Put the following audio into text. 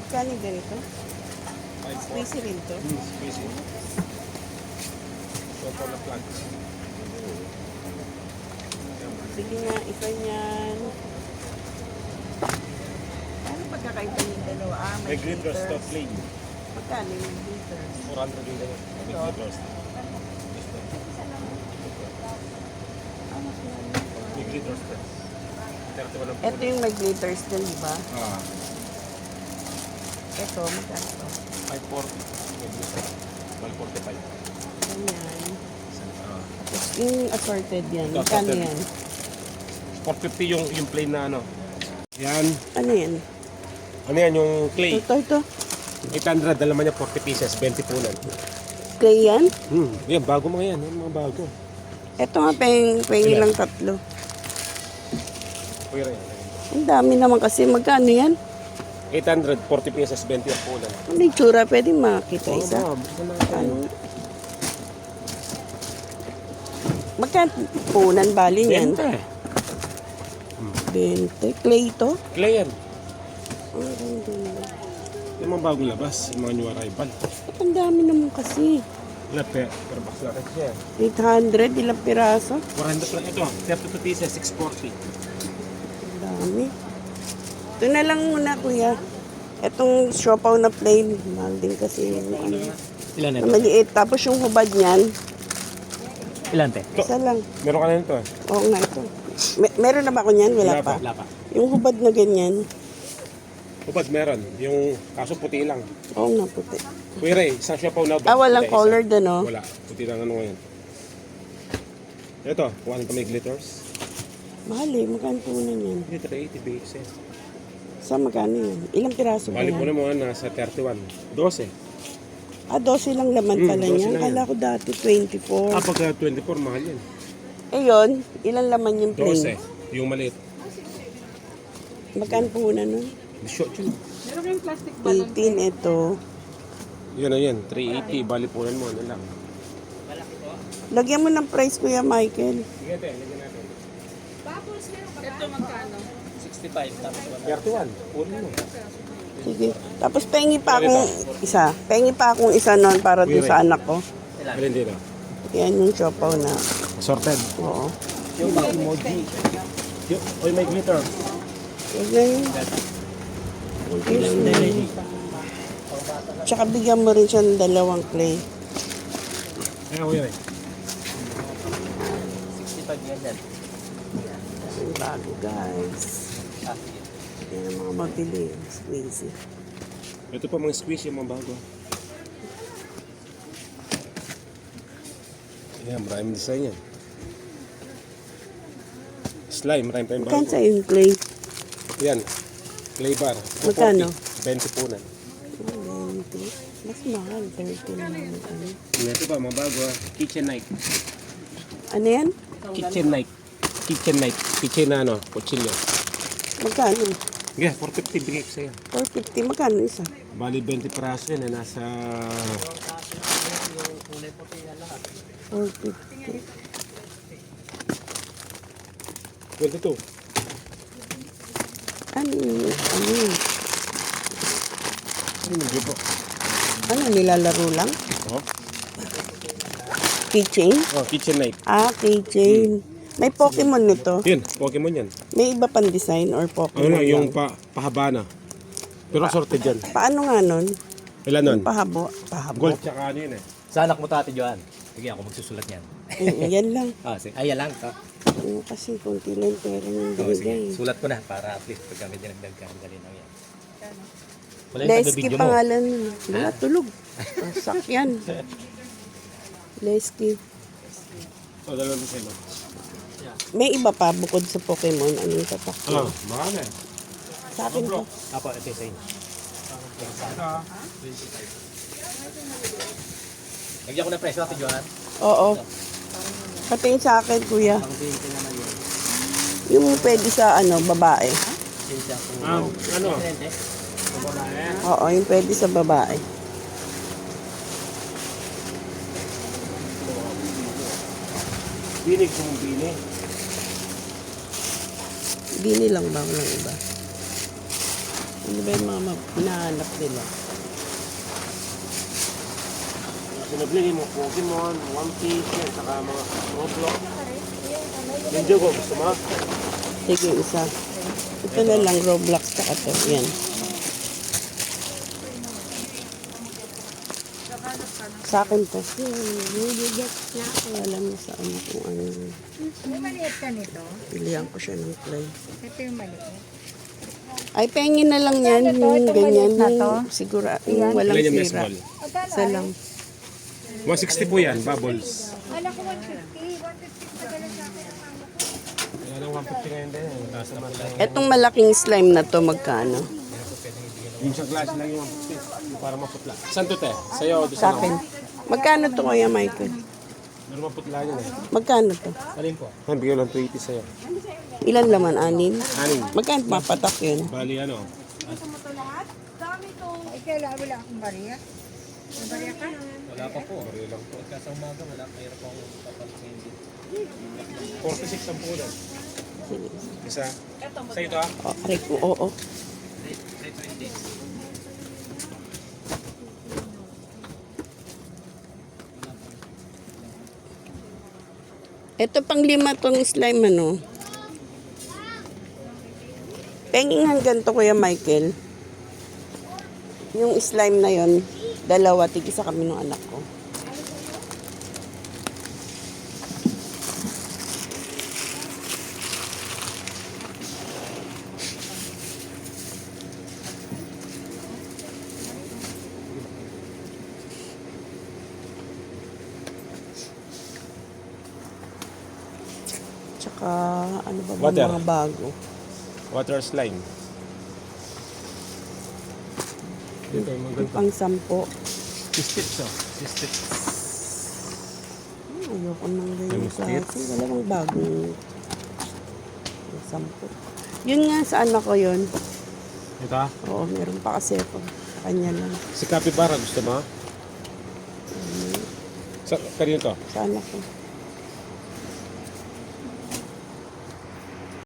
Kani ganito? Squeezy rin to. Squeezy. Sopo na plug. Sige nga, isa niyan. Ano pagkakaiba yung dalawa? May glitters to plain. Magkano yung glitters? 400 din yan. May glitters. May glitters to. 31 ang Ito yung may glitters din, di ba? Ah, Ito, magkano to? 540. May glitters. 145. Ganyan. Ah. Tapos yung assorted yan. Ito, Magkano assorted. yan? 450 yung plain na ano. Yan. Ano yan? Ano yan yung clay? Ito. 800, dalaman niya 40 pieces, 20 punan. Clay yan? Yan, bago mga yan. Yan, mga bago. Ito nga, pengi lang tatlo. Kuya yan. Ang dami naman kasi. Magkano yan? 800, 40 pieces, 20 ang punan. Ano yung tsura? Pwede makita isa? Oo, buksan natin. Ano? Magkano punan bali niyan? 20. Clay to? Clay yan. Ang ganda. Yung mga bagong labas, yung mga new arrival. Ang dami naman kasi. Lape, pero box lang kasi yan. 800, ilang piraso? 400 lang ito, 32 pieces, 640. Ang dami. Ito na lang muna, kuya. Itong siopaw na plain, mahal din kasi yung ano, Ilan na maliit. Tapos yung hubad niyan, Ilan te? isa lang. Meron ka na nito. Oo nga ito. Meron na ba ako niyan? Wala Wala pa. Wala pa. Yung hubad na ganyan, Upad meron, yung kaso puti lang. oo nga puti. Kuya Ray, isang siya pa na ba? Walang Isa. colored ano? Wala, puti lang ano ngayon. Ito, kuha nito may glitters. Mahal eh, magkano po na yan? Hindi, 380 pieces. Sa magkano yan? Ilang piraso ba Bali po yan? na mo nasa 31. 12. 12 lang laman pala 12 niyan. lang Kala ko dati 24. Ah, pagka 24, mahal yan. Eh yun, ilang laman yung plain? 12. Yung maliit. Magkano po na nun? Short yun. 18 ito. Yun na yan, 380. Bali po mo, ano lang. Lagyan mo ng price, Kuya Michael. Sige, te, lagyan natin. Ito magkano? 65 tapos 31. Puro mo. Sige. Tapos pengi pa akong isa. Pengi pa akong isa nun para dun sa anak ko. Alin dito? Yan yung siopaw na. Assorted. Oo. Yung mga emoji. Yung, oy, may glitter. Huwag na yun. Tsaka bigyan mo rin siya ng dalawang clay. Ayan, kuya Ray. 65 yan yan. Yung bago, guys. Yan ang mga mabili. Squeezy. Ito pa mga squish, yung mga bago. Ayan, maraming design yan. Slime, maraming pa yung Magkano bago. sa yung clay? Yan, clay bar. Magkano? 20 punan. 20. Mas mahal. 30 naman. Ito pa, mga bago. Kitchen knife. Ano yan? Kitchen knife. Kitchen knife. Kitchen na ano, kutsilyo. Magkano? Yeah, 450 bigay ko sa'yo. 450. Magkano isa? Bali 20 peraso yan, nasa 450. 22. Ano yun? Ano yun? Hindi po. Ano, nilalaro lang? Oh, Keychain? oh kitchen knife. Ah, keychain. May Pokemon nito. Yun, Pokemon yan. May iba pang design or Ano Pokemon lang, yung lang? pahaba na. Pero sorted yan. Paano nga nun? Ilan nun? Pahabo. Pahabo. Gold tsaka ano yun eh. Sa anak mo Ate Joan. Sige ako magsusulat niyan. Yan lang. Sige. Ay, yan lang. Ano kasi, kunti lang pera yung Oh, sige. binigay. Sulat ko na para at least pag kami dinagdag ka. Dali lang yan. Wala yung Leski taga-video mo. pangalan nun. Wala, tulog. Sakyan. Leski. O, dalawang design. May iba pa bukod sa Pokemon. Anong tatak Ah, mo? marami. Sa akin to. Apo, ito sa inyo. Lagyan ko na presyo Ate Joan. Oo. Patingin sa akin, kuya. Yung pwede sa ano, babae. Ano? Oo, yung pwede sa babae. Binig kung binig. Bini lang ba? Walang iba. Ano ba yung mga hinahanap nila? Sinabili mo, Pokemon, One Piece, yan, saka mga Roblox. Ninjago, gusto mo? Sige, isa. Ito na lang, Roblox tsaka to. Yan. Sa akin to. Bibigyan na ako. Alam mo sa ano kung ano. May maliit ka nito. Pilihan ko siya ng play. Ito yung maliit. Ay, pengin na lang yan. Ito, Yung itong ganyan. maliit na to. Yung sigura, yung walang Ilan yung best sira. ball? Isa lang. 160 po yan, bubbles. Anak ko 150. 150 pa dala sa akin ang mama ko. Yan ang 150 ngayon din. Nasa malaki. Etong malaking slime na to, magkano? Yung sa glass lang yung 150. Yung para maputla. Saan to, te? Sa'yo o doon Sa akin. Magkano to, Kuya Michael? Meron maputla yun eh. Magkano to? Alin po? Yan, bigyan lang 280 sa'yo. Ilan laman? Anim? Aning. Magkano mapatak yun? Bali ano? Ay, kailangan wala akong bariya. May bariya ka? Wala pa po. Pagka sa umaga, wala. Mayroon pa akong papansin din. 46 ang pulan. Isa. Sa'yo to ah? Oh, aray ko, oo. Ito pang 5 tong slime ano. Penging hanggang to, Kuya Michael. Yung slime na yon, dalawa, tig-isa kami ng anak ko. Tsaka, ano ba Water. mga bago? Water slime. Yun tayo, mga ganito. Pang 10. Stips oh. Stips. Ayoko nang ganyan Yung klase. stips? Wala bang bagong 10. Yun nga sa anak ko yun. Ito ah? Oo, meron pa kasi ako. Kanya lang. Si Capybara, gusto mo? Sa, kanino to? Sa anak ko.